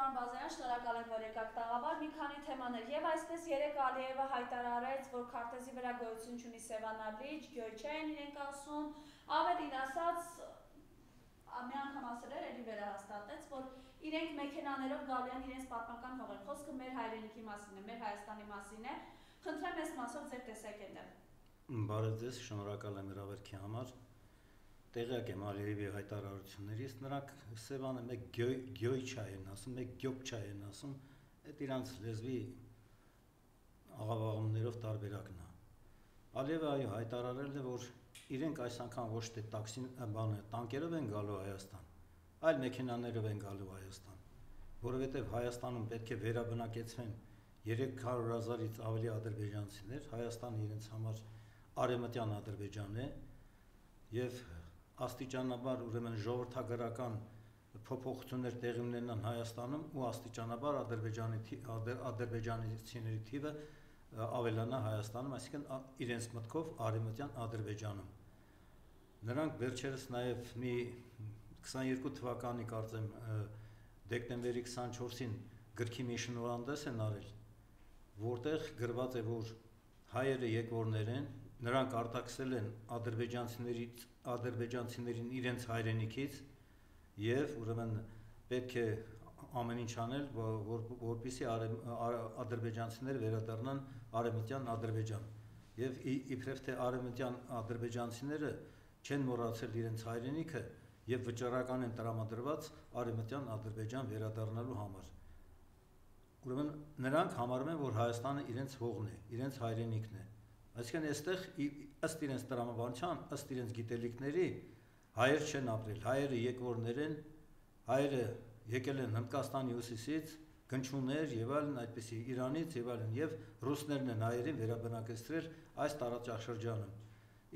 Պարոն Բազարյան, շնորհակալ եմ, որ եկաք տաղավար, մի քանի թեմաներ եւ այսպես երեք Ալիևը հայտարարեց, որ քարտեզի վրա գոյություն չունի Սևանալիճ, գյոյ չեն իրենք ասում, ավելին ասած մի անգամ ասել էր, էլի վերահաստատեց, որ իրենք մեքենաներով գալու են իրենց պատմական հողեր, խոսքը մեր հայրենիքի մասին է, մեր Հայաստանի մասին է, խնդրեմ այս մասով ձեր տեսակետը։ Բարև ձեզ, շնորհակալ եմ հրավերքի համար։ Տեղյակ եմ Ալիևի հայտարարություններից, նրանք Սևանը մեկ գյոյ չայ են ասում, մեկ գյոկ չայ են ասում, այդ իրանց լեզվի աղավաղումներով տարբերակն է։ Ալիևը այո հայտարարել է, որ իրենք այս անգամ ոչ թե տանկերով են գալու Հայաստան, այլ մեքենաներով են գալու Հայաստան, որովհետև Հայաստանում պետք է վերաբնակեցվեն 300,000-ից ավելի ադրբեջանցիներ, Հայաստանը իրենց համար արևմտյան Ադրբեջան է եւ աստիճանաբար ուրեմն ժողովրդագրական փոփոխություններ տեղի ունենան Հայաստանում ու աստիճանաբար ադրբեջանցիների թիվը ավելանա Հայաստանում, այսինքն իրենց մտքով արևմտյան Ադրբեջանում։ Նրանք վերջերս նաև մի 22 թվականի կարծեմ դեկտեմբերի 24-ին գրքի մի շնորհանդես են արել, որտեղ գրված է, որ հայերը եկվորներ են, նրանք արտաքսել են ադրբեջանցիներին իրենց հայրենիքից եւ ուրեմն պետք է ամեն ինչ անել, որպեսզի ադրբեջանցիները վերադառնան արևմտյան Ադրբեջան։ Եվ իբրև թե արևմտյան ադրբեջանցիները չեն մոռացել իրենց հայրենիքը եւ վճռական են տրամադրված արևմտյան Ադրբեջան վերադառնալու համար։ Ուրեմն նրանք համարում են, որ Հայաստանը իրենց հողն է, իրենց հայրենիքն է։ Այսինքն այստեղ ըստ իրենց տրամաբանության, ըստ իրենց գիտելիքների հայեր չեն ապրել, հայերը եկվորներ են, հայերը եկել են Հնդկաստանի հյուսիսից, գնչուներ եւ այլն, այդպեսի Իրանից եւ այլն, եւ ռուսներն են հայերին վերաբնակեցրել այս տարածաշրջանում։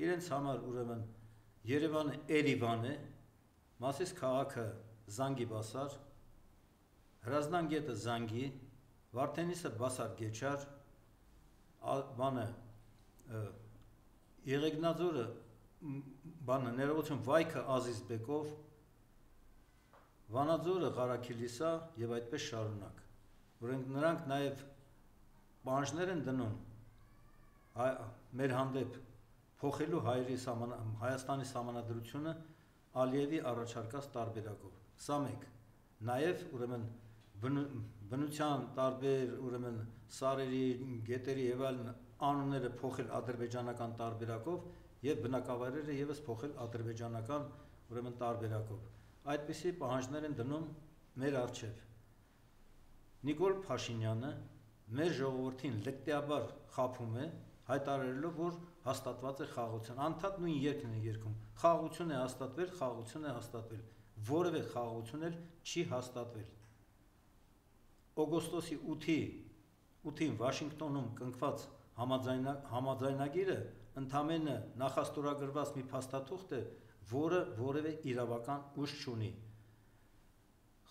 Իրենց համար ուրեմն Երևանը Էրիվան է, Մասիս քաղաքը Զանգիբասար, Հրազդան գետը Զանգի, Վարդենիսը Բասար Գեչար, բանը Եղեգնաձորը բանը ներողություն Վայքը Ազիզբեկով, Վանաձորը Ղարաքիլիսա եւ այդպես շարունակ։ Նրանք նաեւ պահանջներ են դնում մեր հանդեպ փոխելու Հայաստանի սահմանադրությունը Ալիևի առաջարկած տարբերակով։ Սա մեկ։ Նաեւ ուրեմն բնության տարբեր ուրեմն սարերի, գետերի եւ այլն անունները փոխել ադրբեջանական տարբերակով եւ բնակավայրերը եւս փոխել ադրբեջանական ուրեմն տարբերակով։ Այդպիսի պահանջներ են դնում մեր առջև։ Նիկոլ Փաշինյանը մեր ժողովրդին լկտիաբար խաբում է, հայտարարելով, որ հաստատված է խաղաղություն։ Անդադ նույն երգն է երգում։ Խաղաղություն է հաստատվել, խաղաղություն է հաստատվել։ Որևէ խաղաղություն էլ չի հաստատվել։ Օգոստոսի 8-ին Վաշինգտոնում կնքված համաձայնագիրը ընդամենը նախաստորագրված մի փաստաթուղթ է, որը որևէ իրավական ուժ չունի։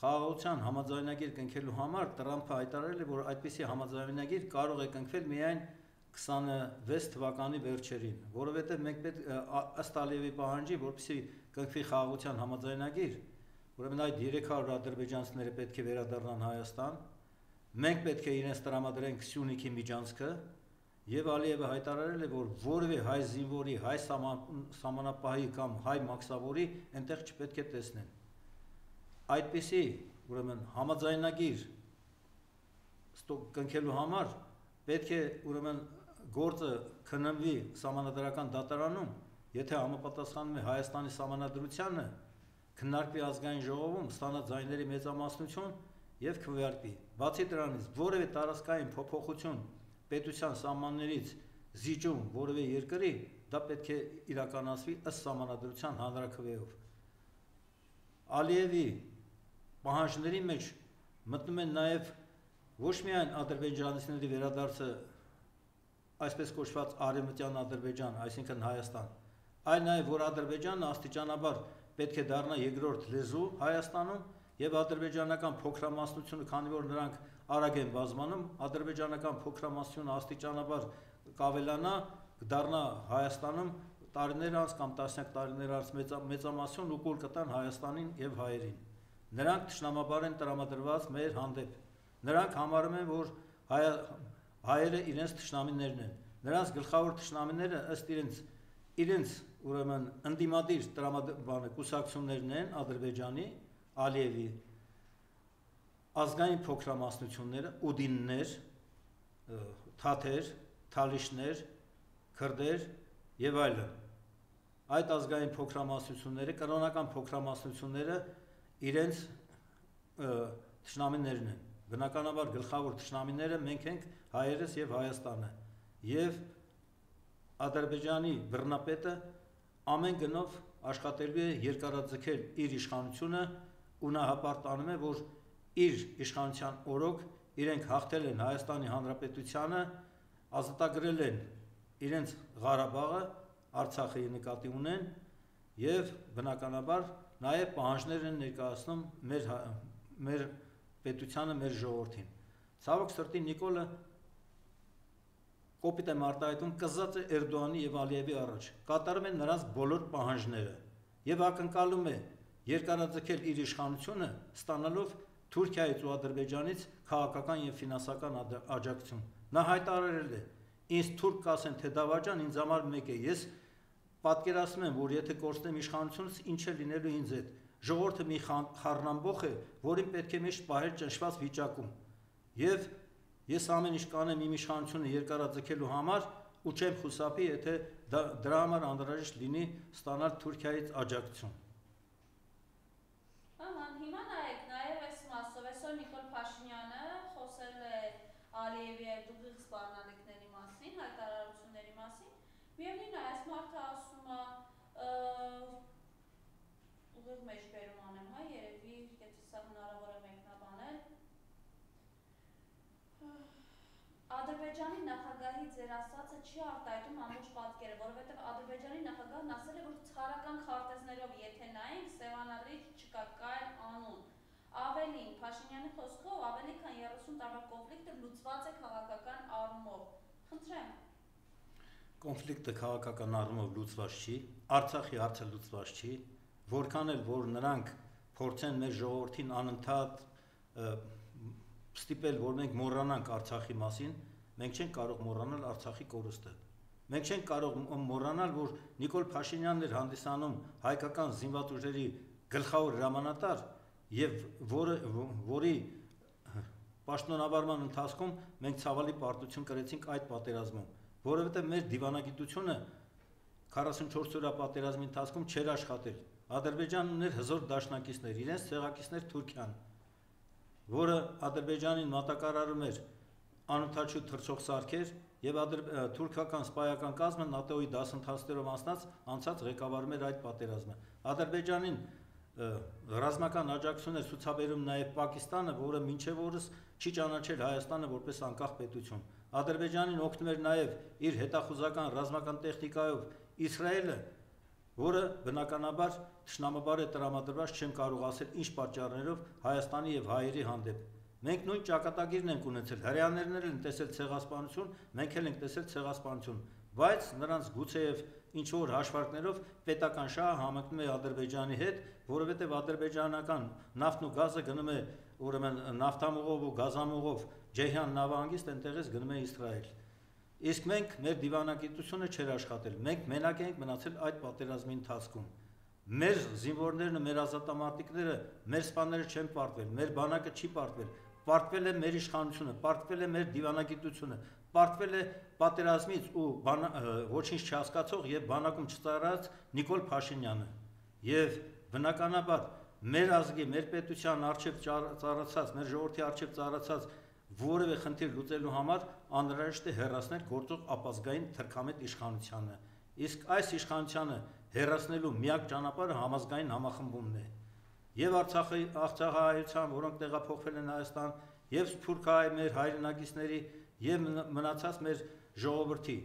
Խաղաղության համաձայնագիր կնքելու համար Տրամփը հայտարարել է, որ այդպիսի համաձայնագիր կարող է կնքվել միայն 26 թվականի վերջերին, որովհետև մենք պետք ըստ Ալիևի պահանջի, որպեսզի կնքվի խաղաղության համաձայնագիր, ուրեմն այդ 300 ադրբեջանցիները պետք է վերադառնան Հայաստան, մենք պետք է իրենց տրամադրենք Սյունիքի միջանցքը, եւ Ալիևը հայտարարել է, որ որևէ հայ զինվորի, հայ սահմանապահի կամ հայ մաքսավորի այնտեղ չպետք է տեսնեն։ Այդպիսի ուրեմն համաձայնագիր կնքելու համար պետք է ուրեմն գործը քննվի սահմանադրական դատարանում, եթե համապատասխանում է Հայաստանի սահմանադրությանը, քննարկվի ազգային ժողովում, ստանա ձայների մեծամասնություն եւ քվեարկվի։ Բացի դրանից որևէ տարածքային փոփոխություն պետության սահմաններից զիջում որևէ երկրի, դա պետք է իրականացվի ըստ սահմանադրության հանրաքվեով։ Ալիևի պահանջների մեջ մտնում են նաեւ ոչ միայն ադրբեջանցիների վերադարձը այսպես կոչված արևմտյան Ադրբեջան, այսինքն Հայաստան, այլ նաեւ որ Ադրբեջանը աստիճանաբար պետք է դառնա երկրորդ լեզու Հայաստանում եւ ադրբեջանական փոքրամասնությունը, քանի որ նրանք արագ են բազմանում, ադրբեջանական փոքրամասնությունը աստիճանաբար կավելանա, կդառնա Հայաստանում տարիներ անց կամ տասնյակ տարիներ անց մեծամասնություն ու կուլ կտան Հայաստանին եւ հայերին։ նրանք թշնամաբար են տրամադրված մեր հանդեպ, նրանք համարում են, որ հայերը իրենց թշնամիներն են, նրանց գլխավոր թշնամիները ըստ իրենց ուրեմն ընդդիմադիր կուսակցություններն են Ադրբեջանի, Ալիևի, ազգային փոքրամասնությունները, ուդիններ, թաթեր, թալիշներ, քրդեր եւ այլն։ Այդ ազգային փոքրամասնությունները, կրոնական փոքրամասնությունները իրենց թշնամիներն են։ Բնականաբար գլխավոր թշնամիները մենք ենք հայերս եւ Հայաստանը։ Եվ Ադրբեջանի բռնապետը ամեն գնով աշխատելու է երկարաձգել իր իշխանությունը ու նա հապարտանում է, որ իր իշխանության օրոք իրենք հաղթել են Հայաստանի Հանրապետությանը, ազատագրել են իրենց Ղարաբաղը, Արցախի նկատի ունեն եւ բնականաբար նաեւ պահանջներ են ներկայացնում մեր պետությանը, մեր ժողովրդին։ Ցավոք սրտի Նիկոլը կոպիտ է արտահայտում կզած է Էրդողանի եւ Ալիևի առաջ, կատարում են նրանց բոլոր պահանջները եւ ակնկալում է երկարաձգել իր իշխանությունը, ստանալով Թուրքիայից ու Ադրբեջանից քաղաքական եւ ֆինանսական աջակցություն։ Նա հայտարարել է. «Ինձ թուրք կասեն թե դավաճան, ինձ համար մեկ է, ես պատկերացնում եմ, որ եթե կորցնեմ իշխանությունից, ինչ է լինելու ինձ հետ։ Ժողովուրդը մի խառնամբոխ է, որին պետք է միշտ պահել ճնշված վիճակում։ Եվ ես ամեն ինչ կանեմ իմ իշխանությունը երկարաձգելու համար ու չեմ խուսափի, եթե դրա համար անհրաժեշտ լինի ստանալ Թուրքիայից աջակցություն»։ Հիմա նայեք, նաև այս մասով այսօր Նիկոլ Փաշինյանը խոսել է Ալիևի եւ ուղիղ սպառնալիքների մասին, հայտարարությունների մասին։ Միևնույն է, այս մարդը ասում է ուղիղ մեջբերում անեմ, հա, երևի, եթե սա հնարավոր է մեկնաբանել։ Ադրբեջանի նախագահի ձեր ասածը չի արտահայտում ամբողջ պատկերը, որովհետև Ադրբեջանի նախագահն ասել է, որ ցարական քարտեզներով եթե նայենք, Սևանալիչ չկա, կա անուն։ Ավելին, Փաշինյանի խոսքով, ավելի քան 30 տարվա կոնֆլիկտը լուծված է քաղաքական առումով։ Խնդրեմ։ Կոնֆլիկտը քաղաքական առումով լուծված չի, Արցախի հարցը լուծված չի, որքան էլ որ նրանք փորձեն մեր ժողովրդին անընդհատ ստիպել, որ մենք մոռանանք Արցախի մասին, մենք չենք կարող մոռանալ Արցախի կորուստը։ Մենք չենք կարող մոռանալ, որ Նիկոլ Փաշինյանն էր հանդիսանում հայկական զինված ուժերի գլխավոր հրամանատար եւ որի պաշտոնավարման ընթացքում մենք ցավալի պարտություն կրեցինք այդ պատերազմում, որովհետեւ մեր դիվանագիտությունը 44 օրյա պատերազմի ընթացքում չէր աշխատել։ Ադրբեջանն ուներ հզոր դաշնակիցներ, իրենց ցեղակիցներ Թուրքիան, որը Ադրբեջանին մատակարարում էր անընդհատ թռչող սարքեր եւ թուրքական սպայական կազմը ՆԱՏՕ-ի դասընթացներով անցած ղեկավարում էր այդ պատերազմը։ Ադրբեջանին ռազմական աջակցություն է ցուցաբերում նաեւ Պակիստանը, որը մինչեւ օրս չի ճանաչել Հայաստանը որպես անկախ պետություն։ Ադրբեջանին օգնում էր նաեւ իր հետախուզական ռազմական տեխնիկայով Իսրայելը, որը բնականաբար թշնամաբար է տրամադրված, չեմ կարող ասել ինչ պատճառներով Հայաստանի եւ հայերի հանդեպ։ Մենք նույն ճակատագիրն ենք ունեցել, հրեաներն են տեսել ցեղասպանություն, մենք էլ ենք տեսել ցեղասպանություն, բայց նրանց գուցեև ինչ որ հաշվարկներով պետական շահը համընկնում է Ադրբեջանի հետ, որովհետեւ ադրբեջանական նավթն ու գազը գնում է ուրեմն նավթամուղով ու գազամուղով Ջեհյան նավահանգիստ, այնտեղից գնում է Իսրայել։ Իսկ մենք մեր դիվանագիտությունը չէր աշխատել, մենք մենակ ենք մնացել այդ պատերազմի ընթացքում։ Մեր զինվորներն ու մեր ազատամարտիկները, մեր սպաները չեն պարտվել, մեր բանակը չի պարտվել, պարտվել է մեր իշխանությունը, պարտվել է մեր դիվանագիտությունը, պարտվել է պատերազմից ու ոչինչ չհասկացող եւ բանակում չծառայած Նիկոլ Փաշինյանը։ Եվ բնականաբար մեր ազգի, մեր պետության արժեվ ծառացած, մեր ժողովրդի արժեվ ծառացած որևէ խնդիր լուծելու համար անհրաժեշտ է հեռացնել գործող ապազգային թրքամետ իշխանությանը։ Իսկ այս իշխանությանը հեռացնելու միակ ճանապարհը համազգային համախմբումն է։ Եվ Արցախահայության, որոնք տեղափոխվել են Հայաստան, եւ Սփյուռքահայ մեր հայրենակիցների եւ մնացած մեր ժողովրդի։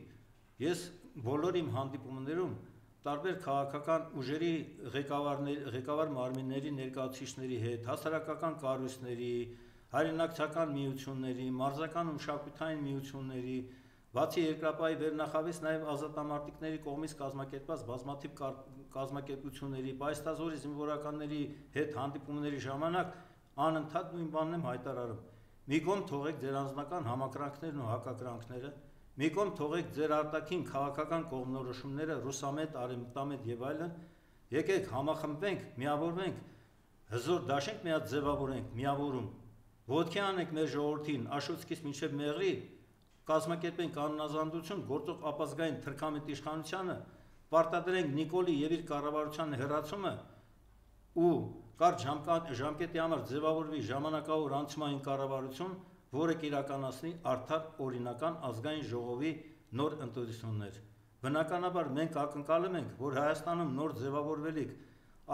Ես բոլոր իմ հանդիպումներում տարբեր քաղաքական ուժերի ղեկավար մարմինների ներկայացուցիչների հետ, հասարակական կառույցների, հայրենակցական միությունների, մարզական ու մշակութային միությունների, Բացի երկրապահի վերնախավից նաև ազատամարտիկների կողմից կազմակերպված բազմաթիվ կազմակերպությունների, պայստազորի զինվորականների հետ հանդիպումների ժամանակ անընդհատ նույն բանն եմ հայտարարում. մի կողմ թողեք ձեր անձնական համակրանքներն ու հակակրանքները, մի կողմ թողեք ձեր արտաքին քաղաքական կողմնորոշումները, ռուսամետ, արևմտամետ եւ այլն, եկեք համախմբվենք, միավորվենք, հզոր դաշենք մի հատ ձևավորենք, միավորում, ոտքի անենք մեր ժողովրդին, Աշոտսկից մինչև Մեղրի, կազմակերպենք կանոնազանդություն գործող ապազգային թրքամիտ իշխանությանը, պարտադրենք Նիկոլի եւ իր կառավարության հերացումը ու կարճ ժամկետի համար ձևավորվի ժամանակավոր անցումային կառավարություն, որը կիրականացնի արդար օրինական ազգային ժողովի նոր ընտրություններ։ Բնականաբար մենք ակնկալում ենք, որ Հայաստանում նոր ձևավորվելիք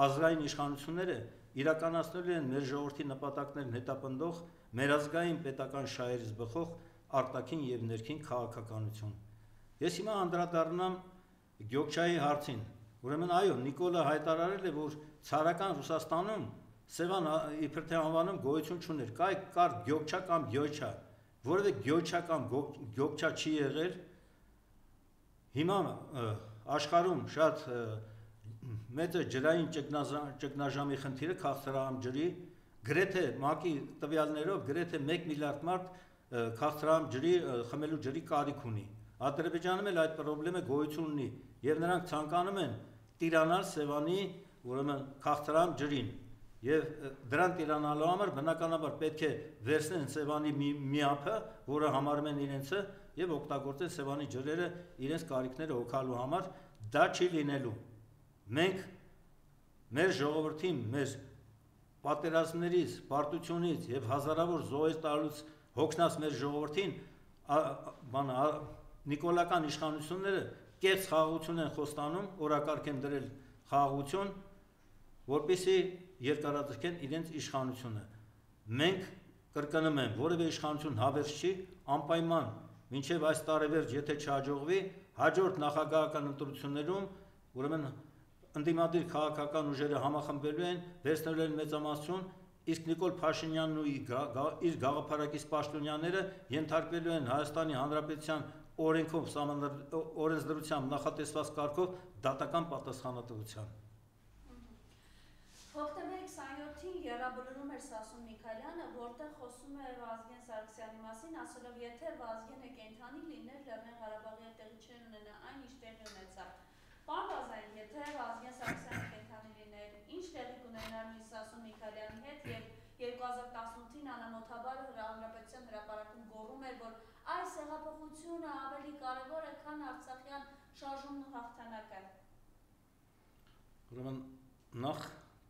ազգային իշխանությունները իրականացնելու են մեր ժողովրդի նպատակներն հետապնդող, մեր ազգային պետական շահերից բխող արտաքին եւ ներքին քաղաքականություն։ Ես հիմա անդրադառնամ Գյոքչայի հարցին։ Ուրեմն այո, Նիկոլը հայտարարել է, որ ցարական Ռուսաստանում Սևան իբր թե անվանում գոյություն չուներ, կար Գյոքչա կամ Գյոչա, որևէ Գյոչա կամ Գյոքչա չի եղել։ Հիմա աշխարհում շատ մեծ է ջրային ճգնաժամի խնդիրը քաղցրահամ ջրի, գրեթե ՄԱԿ-ի տվյալներով գրեթե 1 միլիարդ մարդ քաղցրահամ ջրի խմելու ջրի կարիք ունի։ Ադրբեջանում էլ այդ խնդիրը գոյություն ունի եւ նրանք ցանկանում են տիրանալ Սևանի ուրեմն քաղցրահամ ջրին եւ դրան տիրանալու համար բնականաբար պետք է վերցնեն Սևանի միապը, որը համարում են իրենցը եւ օգտագործեն Սևանի ջրերը իրենց կարիքները հոգալու համար, դա չի լինելու։ Մենք մեր ժողովրդին, մեր պատերազմներից, պարտությունից եւ հազարավոր զոհեր տալուց հոգնած մեր ժողովրդին նիկոլական իշխանությունները կեղծ խաղաղություն են խոստանում, օրակարգ են դրել խաղաղություն, որպեսզի երկարաձգեն իրենց իշխանությունը։ Մենք կրկնում եմ, որևէ իշխանություն հավերժ չի, անպայման մինչև այս տարեվերջ եթե չհաջողվի, հաջորդ նախագահական ընտրություններում ուրեմն ընդդիմադիր քաղաքական ուժերը համախմբելու են, վերցնելու են մեծամասնություն, իսկ Նիկոլ Փաշինյանն ու իր գաղափարակից պաշտոնյաները ենթարկվելու են Հայաստանի Հանրապետության օրենքով օրենսդրությամբ նախատեսված կարգով դատական պատասխանատվության։ Հոկտեմբերի 27-ին եռաբլուրում էր Սասուն Միքայելյանը, որտեղ խոսում է Վազգեն Սարգսյանի մասին, ասելով, եթե Վազգենը կենդանի լիներ, Լեռնային Ղարաբաղի հետ տեղի չեն ունենա այն, ինչ տեղի ունեցավ։ Պարոն Բազարյան, եթե Վազգեն Սարգսյանը կենդանի լիներ, ինչ տեղի կունենար Սասուն Միքայելյանի հետ եւ 2018-ին անամոթաբար Հանրապետության հրապարակում գոռում էր, որ այս հեղափոխությունը ավելի կարևոր է, քան Արցախյան շարժումն ու հաղթանակը։ Ուրեմն նախ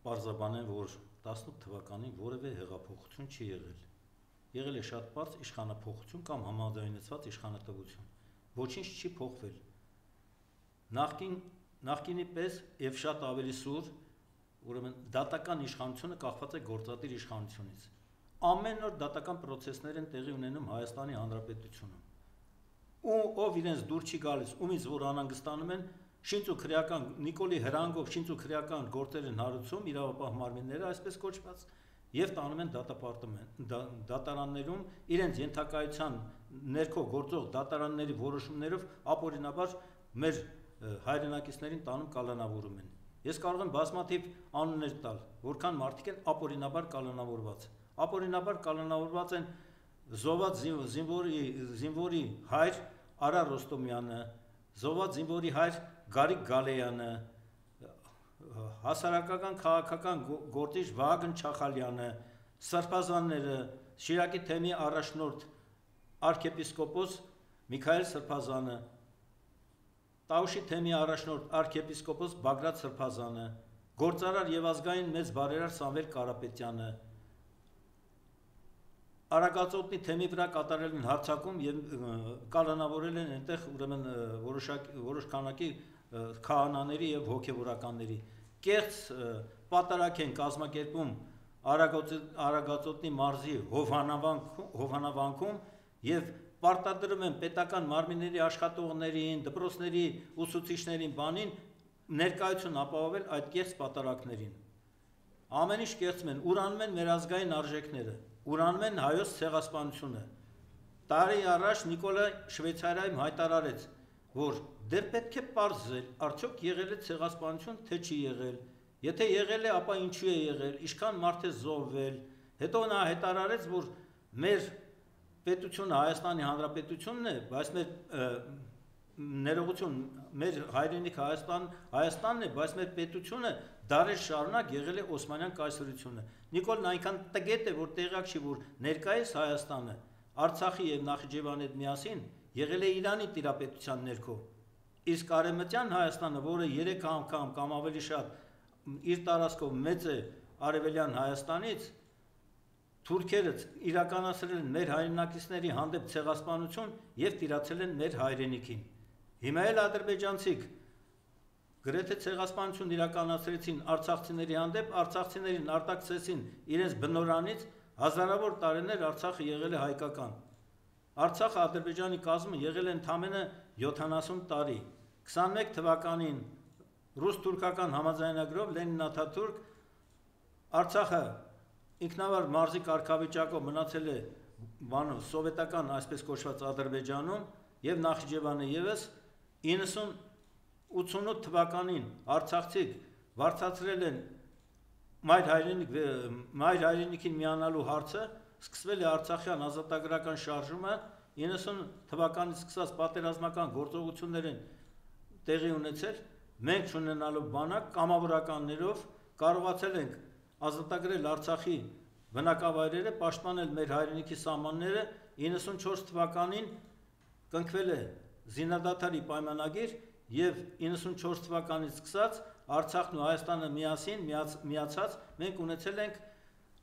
պարզաբանեմ, որ 18 թվականին որևէ հեղափոխություն չի եղել։ Եղել է շատ բարձ իշխանափոխություն կամ համաձայնեցված իշխանատվություն։ Ոչինչ չի փոխվել։ Նախկինի պես եւ շատ ավելի սուր, ուրեմն դատական իշխանությունը կախված է գործադիր իշխանությունից։ Ամեն օր դատական process-ներ են տեղի ունենում Հայաստանի Հանրապետությունում։ Ով իրենց դուր չի գալիս, ումից որ անհանգստանում են, շինծ ու քրեական Նիկոլի հրանգով շինծ ու քրեական գործեր են հարուցում իրավապահ մարմինները, այսպես կոչված, եւ տանում են դատարաններում իրենց ենթակայության ներքո գործող դատարանների որոշումներով ապօրինաբար մեր հայրենակիցներին տանում կալանավորում են։ Ես կարող եմ բազմաթիվ անուններ տալ, որքան մարդիկ են ապօրինաբար կալանավորված։ Ապօրինաբար կալանավորված են զոհված զինվորի հայր Արա Ռոստոմյանը, զոհված զինվորի հայր Գարիկ Գալեյանը, հասարակական քաղաքական գործիչ Վահագն Չախալյանը, սրբազանները, Շիրակի թեմի առաջնորդ arczepiskopos Միքայել Սրբազանը, Տաուշի թեմի առաջնորդ arczepiskopos Բագրատ Սրբազանը, գործարար եւ ազգային մեծ բարերար Սամվել Կարապետյանը, Արագածոտնի թեմի վրա կատարել են հարձակում եւ կալանավորել են այնտեղ ուրեմն որոշ քանակի քահանաների եւ հոգեվորականների։ Կեղծ պատարակ են կազմակերպում Արագածոտնի մարզի հովանավանքում եւ պարտադրում են պետական մարմինների աշխատողներին, դպրոցների ուսուցիչներին բանին ներկայություն ապահովել այդ կեղծ պատարակներին։ Ամեն ինչ կեղծում են, ուրանում են մեր ազգային արժեքները, ուրանում են հայոց ցեղասպանությունը։ տարի առաջ Նիկոլա Շվեյցարիայում հայտարարեց, որ դեռ պետք է պարզել, արդյոք եղել է ցեղասպանություն, թե չի եղել, եթե եղել է, ապա ինչու է եղել, ինչքան մարդ է զոհվել, հետո նա հայտարարեց, որ մեր պետությունը Հայաստանի Հանրապետությունն է, բայց մեր ներողություն, մեր հայրենիքը Հայաստանն է, բայց մեր պետությունը դարեր շարունակ եղել է Օսմանյան կայսրությունը։ Նիկոլն այնքան տգետ է, որ տեղյակ չի, որ ներկայիս Հայաստանը Արցախի եւ Նախիջևանի հետ միասին եղել է Իրանի տիրապետության ներքո։ Իսկ Արևմտյան Հայաստանը, որը 3 անգամ կամ ավելի շատ իր տարածքով մեծ է Արևելյան Հայաստանից, թուրքերը իրականացրել են մեր հայրենակիցների հանդեպ ցեղասպանություն եւ տիրացել են մեր հայրենիքին։ Հիմա էլ ադրբեջանցիք գրեթե ցեղասպանություն իրականացրեցին արցախցիների հանդեպ, արցախցիներին արտաքսեցին իրենց բնորանից, հազարավոր տարիներ Արցախը եղել է հայկական։ Արցախը Ադրբեջանի կազմը եղել է ընդամենը 70 տարի։ 21 թվականին ռուս-թուրքական համաձայնագրով Լենին-Աթաթուրք Արցախը ինքնավար մարզի կարգավիճակով մնացել է սովետական այսպես կոչված Ադրբեջանում եւ Նախիջևանը եւս 88 թվականին արցախցիք վարձացրել են մայր հայրենիքին միանալու հարցը, սկսվել է Արցախյան ազատագրական շարժումը, 90 թվականից սկսած պատերազմական գործողություններ են տեղի ունեցել, մենք չունենալով բանակ, կամավորականներով կարողացել ենք ազատագրել Արցախի բնակավայրերը, պաշտպանել մեր հայրենիքի սահմանները, 94 թվականին կնքվել է զինադադարի պայմանագիր եւ 94 թվականից սկսած Արցախն ու Հայաստանը միասին միացած մենք ունեցել ենք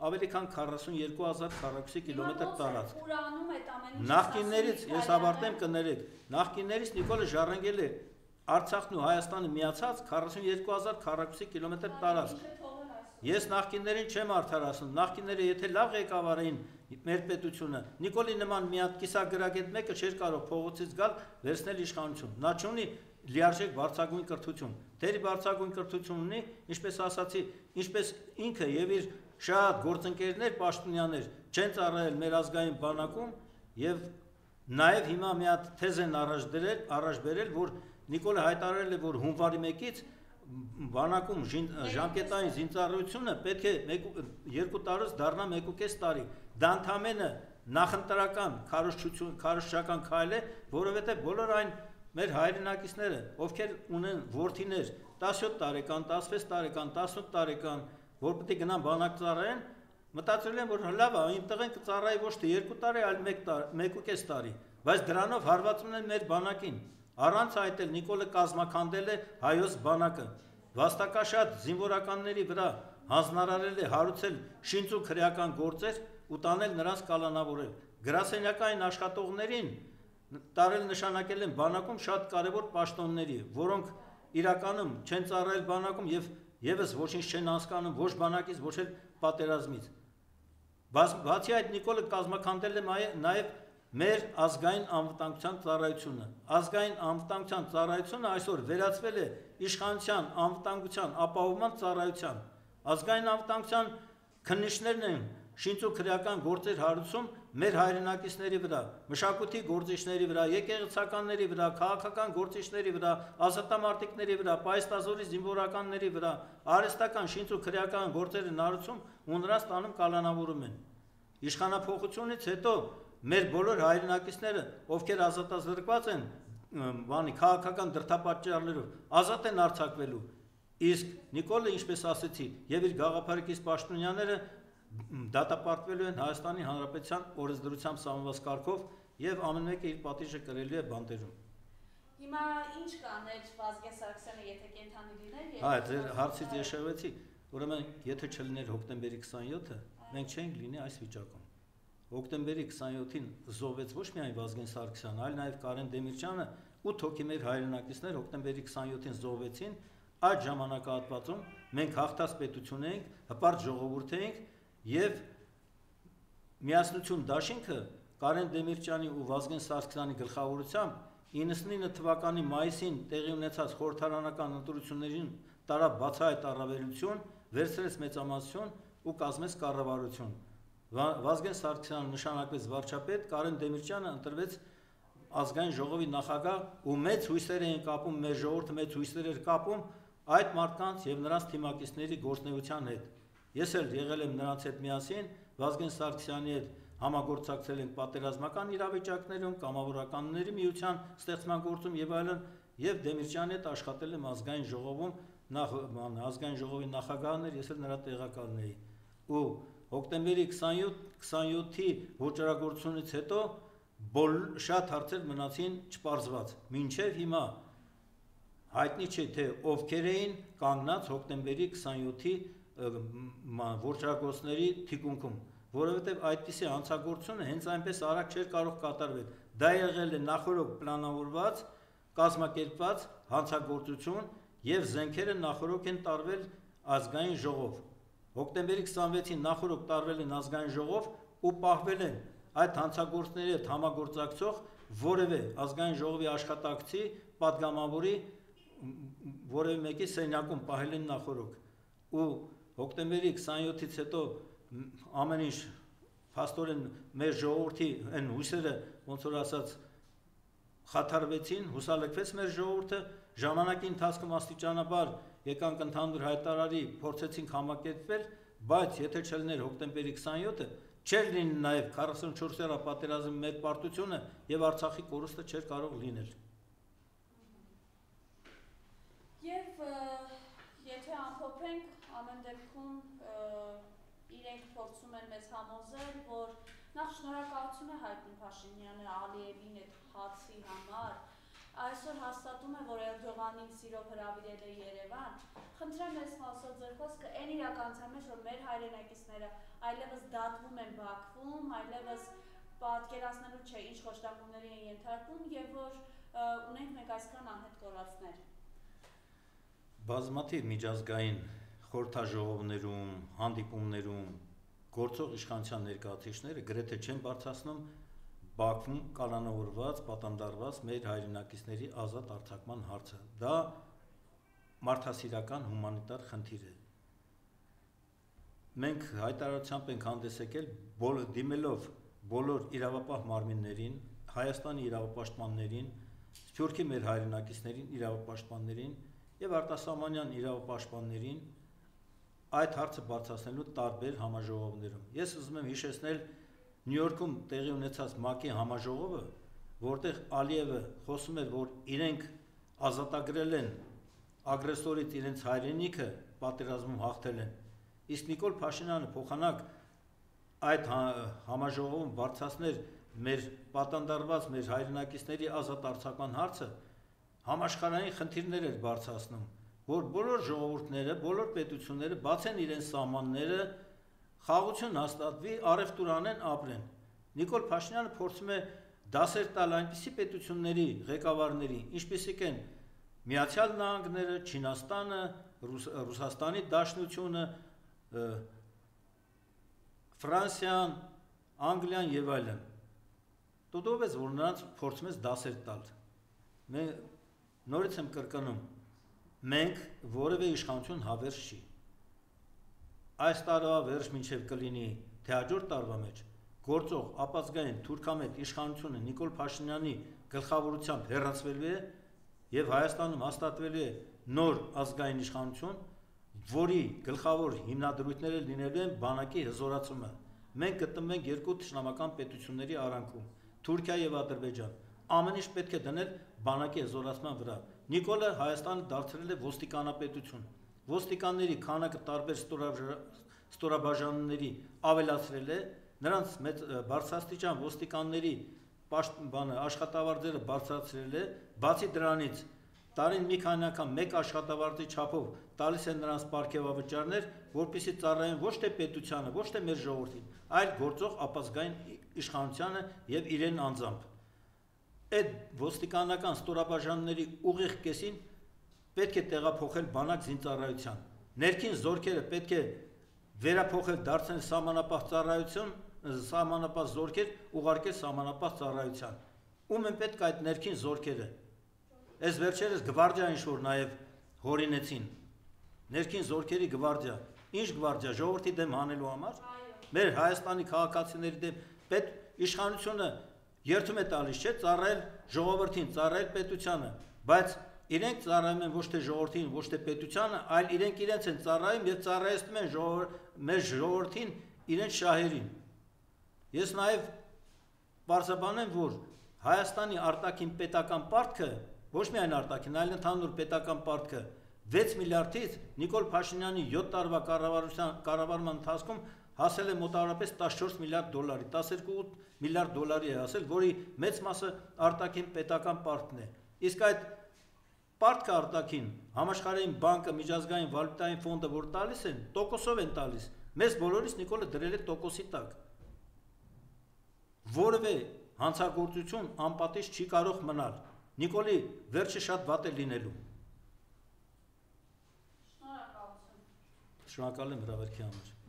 ավելի քան 42,000 քառակուսի կիլոմետր տարածք։ Նախկիններից, ես ավարտեմ կներեք, նախկիններից Նիկոլը ժառանգել է Արցախն ու Հայաստանը միացած 42,000 քառակուսի կիլոմետր տարածք։ Ես նախկիններին չեմ արդարացնում, նախկինները եթե լավ ղեկավար էին մեր պետությունը, Նիկոլի նման մի հատ կիսագրագետ մեկը չէր կարող փողոցից գալ վերցնել իշխանություն։ Նա չունի լիարժեք բարձրագույն կրթություն։ Դերի բարձրագույն կրթություն ունի, ինչպես ասացի, ինչպես ինքը եւ իր շատ գործընկերներ, պաշտոնյաներ չեն ծառայել մեր ազգային բանակում եւ նաեւ հիմա մի հատ թեզ են առաջ բերել, որ Նիկոլը հայտարարել է, որ հունվարի 1-ից բանակում ժամկետային զինծառայությունը պետք է 2 տարուց դառնա 1.5 տարի։ Դա ընդամենը նախընտրական քարոզչական քայլ է, որովհետեւ բոլոր այն մեր հայրենակիցները, ովքեր ունեն որդիներ 17 տարեկան, 16 տարեկան, 18 տարեկան, որ պետք է գնան բանակ ծառայեն, մտածել են, որ լավ է, իմ տղեն կծառայի ոչ թե 2 տարի, այլ 1.5 տարի, բայց դրանով հարվածում են մեր բանակին։ Առանց այդ էլ Նիկոլը կազմաքանդել է հայոց բանակը, վաստակաշատ զինվորականների վրա հանձնարարել է հարուցել շինծու քրեական գործեր ու տանել նրանց կալանավորել։ Գրասենյակային աշխատողներին տարել նշանակել են բանակում շատ կարևոր պաշտոնների, որոնք իրականում չեն ծառայել բանակում եւ եւս ոչինչ չեն հասկանում ոչ բանակից, ոչ էլ պատերազմից։ Բացի այդ Նիկոլը կազմաքանդել է նաեւ մեր ազգային անվտանգության ծառայությունը։ Ազգային անվտանգության ծառայությունը այսօր վերածվել է իշխանության անվտանգության ապահովման ծառայության։ Ազգային անվտանգության քննիչներն են շինծու քրեական գործեր հարուցում մեր հայրենակիցների վրա, մշակույթի գործիչների վրա, եկեղեցականների վրա, քաղաքական գործիչների վրա, ազատամարտիկների վրա, պայստազորի զինվորականների վրա, արհեստական շինծու քրեական գործեր են հարուցում ու նրանց տանում կալանավորում են։ Իշխանափոխությունից հետո մեր բոլոր հայրենակիցները, ովքեր ազատազրկված են քաղաքական դրդապատճառներով, ազատ են արձակվելու։ Իսկ Նիկոլը, ինչպես ասեցի, եւ իր գաղափարակից պաշտոնյաները դատապարտվելու են Հայաստանի Հանրապետության օրենսդրությամբ սահմանված կարգով եւ ամեն մեկը իր պատիժը կրելու է բանտերում։ Հիմա ինչ կաներ Վազգեն Սարգսյանը, եթե կենթանի լիներ։ Հա, ձեր հարցից եշևեցի, ուրեմն եթե չլիներ հոկտեմբերի 27-ը, մենք չենք լինի այս վիճակում։ Հոկտեմբերի 27-ին զոհվեց ոչ միայն Վազգեն Սարգսյանը, այլ նաեւ Կարեն Դեմիրճյանը, 8 հոգի մեր հայրենակիցներ հոկտեմբերի 27-ին զոհվեցին։ Այդ ժամանակահատվածում մենք հաղթած պետություն էինք, հպարտ ժողովուրդ էինք եւ միասնություն դաշինքը Կարեն Դեմիրճյանի ու Վազգեն Սարգսյանի գլխավորությամբ 99 թվականի մայիսին տեղի ունեցած խորհրդարանական ընտրություններին տարավ բացահայտ առավելություն, վերցրեց մեծամասնություն ու կազմեց կառավարություն։ Վազգեն Սարգսյանը նշանակվեց վարչապետ, Կարեն Դեմիրճյանը ընտրվեց ազգային ժողովի նախագահ ու մեծ հույսեր էին կապում, մեր ժողովուրդը մեծ հույսեր էր կապում այդ մարդկանց եւ նրանց թիմակիցների գործունեության հետ։ Ես էլ եղել եմ նրանց հետ միասին, Վազգեն Սարգսյանի հետ համագործակցել ենք պատերազմական իրավիճակներում, կամավորականների միության ստեղծման գործում եւ այլն, եւ Դեմիրճյանի հետ աշխատել եմ ազգային ժողովում, ազգային ժողովի նախագահն էր, ես էլ նրա տեղակալն էի։ Ու հոկտեմբերի 27-ի ոչռագործությունից հետո շատ հարցեր մնացին չպարզված։ Մինչև հիմա հայտնի չէ թե ովքեր էին կանգնած հոկտեմբերի 27-ի ոչռագործությունների թիկունքում, որովհետև այդպիսի հանցագործությունը հենց այնպես արագ չէր կարող կատարվել։ Դա եղել է նախօրոք պլանավորված, կազմակերպված հանցագործություն եւ զենքերը նախօրոք են տարվել ազգային ժողով։ Հոկտեմբերի 26-ին նախօրոք տարվել են ազգային ժողով ու պահվել են այդ հանցագործների հետ համագործակցող որևէ ազգային ժողովի աշխատակցի, падգամավորի որևէ մեկի սենյակում պահել են նախօրոք։ Ու հոկտեմբերի 27-ից հետո ամեն ինչ փաստորեն մեր ժողովրդի այն հույսերը ոնց որ ասած խաթարվեցին, հուսալքվեց մեր ժողովուրդը, ժամանակի ընթացքում աստիճանաբար եկանք ընդհանուր հայտարարի, փորձեցինք համակերպվել, բայց եթե չլիներ հոկտեմբերի 27-ը, չէր լինի նաև 44-րդ պատերազմի մեր պարտությունը եւ Արցախի կորուստը չէր կարող լինել։ Եվ եթե ամփոփենք, ամեն դեպքում իրենք փորձում են մեզ համոզել, որ նախ շնորհակալություն է հայտնում Փաշինյանը Ալիևին այդ հացի համար, այսօր հաստատում է, որ Էրդողանին սիրով հրավիրել է Երևան, խնդրեմ ես մասով ձեր խոսքը այն իրականության մեջ, որ մեր հայրենակիցները այլևս դատվում են Բաքվում, այլևս պատկերացնելու չէ ինչ խոշտանգումների են ենթարկվում եւ որ ունենք մենք այսքան անհետ կորածներ։ Բազմաթիվ միջազգային խորհրդաժողովներում, հանդիպումներում գործող իշխանության ներկայացուցիչները գրեթե չեն բարձրացնում Բաքվում կանոնավորված, պատանդարված մեր հայրենակիցների ազատ արձակման հարցը։ Դա մարդասիրական հումանիտար խնդիր է։ Մենք հայտարարությամբ ենք հանդես եկել դիմելով բոլոր իրավապահ մարմիններին, Հայաստանի իրավապաշտպաններին, Սփյուռքի մեր հայրենակիցներին, իրավապաշտպաններին եւ արտասահմանյան իրավապաշտպաններին այդ հարցը բարձրացնելու տարբեր համաժողովներում։ Ես ուզում եմ հիշեցնել Նյու Յորքում տեղի ունեցած ՄԱԿ-ի համաժողովը, որտեղ Ալիևը խոսում էր, որ իրենք ազատագրել են ագրեսորից իրենց հայրենիքը, պատերազմում հաղթել են։ Իսկ Նիկոլ Փաշինյանը փոխանակ այդ համաժողովում բարձրացներ մեր պատանդարված մեր հայրենակիցների ազատ արձակման հարցը, համաշխարհային խնդիրներ էր բարձրացնում, որ բոլոր ժողովուրդները, բոլոր պետությունները բացեն իրենց սահմանները, խաղաղություն հաստատվի, առևտուր անեն, ապրեն։ Նիկոլ Փաշինյանը փորձում է դասեր տալ այնպիսի պետությունների ղեկավարների, ինչպիսիք են Միացյալ Նահանգները, Չինաստանը, Ռուսաստանի Դաշնությունը, Ֆրանսիան, Անգլիան եւ այլն։ Դուդով ես, որ նրանց փորձում ես դասեր տալ։ Նորից եմ կրկնում, մենք որևէ իշխանություն հավերժ չի։ Այս տարվա վերջ մինչև կլինի թե հաջորդ տարվա մեջ գործող ապազգային թուրքամետ իշխանությունը Նիկոլ Փաշինյանի գլխավորությամբ հեռացվելու է եւ Հայաստանում հաստատվելու է նոր ազգային իշխանություն, որի գլխավոր հիմնադրույթները լինելու են բանակի հզորացումը։ Մենք գտնվում ենք երկու թշնամական պետությունների արանքում, Թուրքիա եւ Ադրբեջան։ Ամեն ինչ պետք է դնել բանակի հզորացման վրա։ Նիկոլը Հայաստանը դարձրել է ոստիկանապետություն։ Ոստիկանների քանակը տարբեր ստորաբաժանումների ավելացրել է, նրանց մեծ բարձրաստիճան ոստիկանների աշխատավարձերը բարձրացրել է, բացի դրանից տարին մի քանի անգամ մեկ աշխատավարձի չափով տալիս են նրանց պարգևավճարներ, որպեսզի ծառայեն ոչ թե պետությանը, ոչ թե մեր ժողովրդին, այլ գործող ապազգային իշխանությանը եւ իրեն անձամբ։ Այդ ոստիկանական ստորաբաժանումների ուղիղ կեսին պետք է տեղափոխել բանակ զինծառայության։ Ներքին զորքերը պետք է վերափոխել դարձնել սահմանապահ ծառայություն, սահմանապահ զորքեր ուղարկել սահմանապահ ծառայության։ Ում են պետք այդ ներքին զորքերը։ Այս վերջերս գվարդիա ինչ-որ նաև հորինեցին։ Ներքին զորքերի գվարդիա։ Ինչ գվարդիա, ժողովրդի դեմ հանելու համար։ մեր Հայաստանի քաղաքացիների դեմ պետ իշխանությունը երթում է տալիս, չէ, ծառայել ժողովրդին, ծառայել պետությանը, բայց իրենք ծառայում են ոչ թե ժողովրդին, ոչ թե պետությանը, այլ իրենք իրենց են ծառայում եւ ծառայեցնում են մեր ժողովրդին իրենց շահերին։ Ես նաեւ բարձրաբանեմ, որ Հայաստանի արտաքին պետական պարտքը, ոչ միայն արտաքին, այլ ընդհանուր պետական պարտքը 6 միլիարդից Նիկոլ Փաշինյանի 7 տարվա կառավարման ընթացքում հասել է մոտավորապես 14 միլիարդ դոլարի, 12 միլիարդ դոլարի է հասել, որի մեծ մասը արտաքին պետական պարտքն է։ Իսկ այդ պարտքը արտաքին համաշխարհային բանկը, միջազգային վալյուտային ֆոնդը, որ տալիս են, տոկոսով են տալիս։ Մեզ բոլորիս Նիկոլը դրել է տոկոսի տակ։ Որևէ հանցագործություն անպատիժ չի կարող մնալ։ Նիկոլի վերջը շատ վատ է լինելու։ Շնորհակալ եմ հրավերքի համար։